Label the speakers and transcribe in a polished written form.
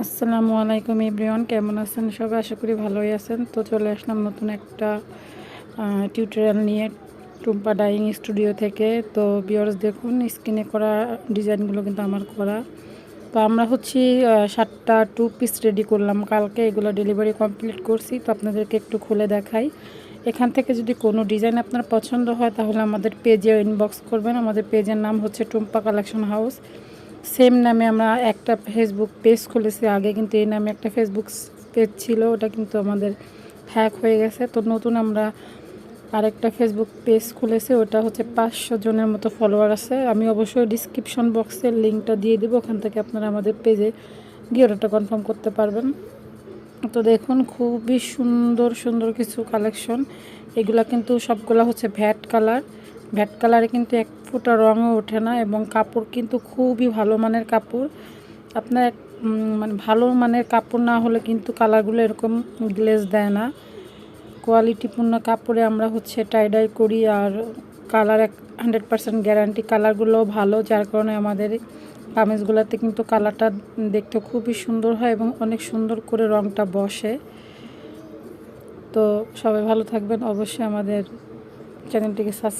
Speaker 1: আসসালামু আলাইকুম এভরিওয়ান, কেমন আছেন সবাই? আশা করি ভালোই আছেন। তো চলে আসলাম নতুন একটা টিউটোরিয়াল নিয়ে টুম্পা ডাইং স্টুডিও থেকে। তো ভিউয়ার্স দেখুন, স্ক্রিনে করা ডিজাইনগুলো কিন্তু আমার করা। তো আমরা হচ্ছে 7টা 2 পিস রেডি করলাম কালকে, এগুলো ডেলিভারি কমপ্লিট করছি। তো আপনাদেরকে একটু খুলে দেখাই। এখান থেকে যদি কোনো ডিজাইন আপনার পছন্দ হয় তাহলে আমাদের পেজে ইনবক্স করবেন। আমাদের পেজের নাম হচ্ছে টুম্পা কালেকশন হাউস। সেম নামে আমরা একটা ফেসবুক পেজ খুলেছি। আগে কিন্তু এই নামে একটা ফেসবুক পেজ ছিল, ওটা কিন্তু আমাদের হ্যাক হয়ে গেছে। তো নতুন আমরা আরেকটা ফেসবুক পেজ খুলেছি, ওটা হচ্ছে 500 জনের মতো ফলোয়ার আছে। আমি অবশ্যই ডিসক্রিপশন বক্সের লিঙ্কটা দিয়ে দেবো, ওখান থেকে আপনারা আমাদের পেজে গিয়ে ওটা কনফার্ম করতে পারবেন। তো দেখুন, খুবই সুন্দর সুন্দর কিছু কালেকশন। এগুলা কিন্তু সবগুলা হচ্ছে ভ্যাট কালারে কিন্তু এক ফোঁটা রঙও ওঠে না, এবং কাপড় কিন্তু খুবই ভালো মানের কাপড়। আপনার মানে ভালো মানের কাপড় না হলে কিন্তু কালারগুলো এরকম গ্লেজ দেয় না। কোয়ালিটিপূর্ণ কাপড়ে আমরা হচ্ছে টাইডাই করি, আর কালার 100% গ্যারান্টি। কালারগুলোও ভালো, যার কারণে আমাদের কামিজগুলোতে কিন্তু কালারটা দেখতে খুবই সুন্দর হয় এবং অনেক সুন্দর করে রঙটা বসে। তো সবাই ভালো থাকবেন, অবশ্যই আমাদের চ্যানেলটিকে সাবস্ক্রাইব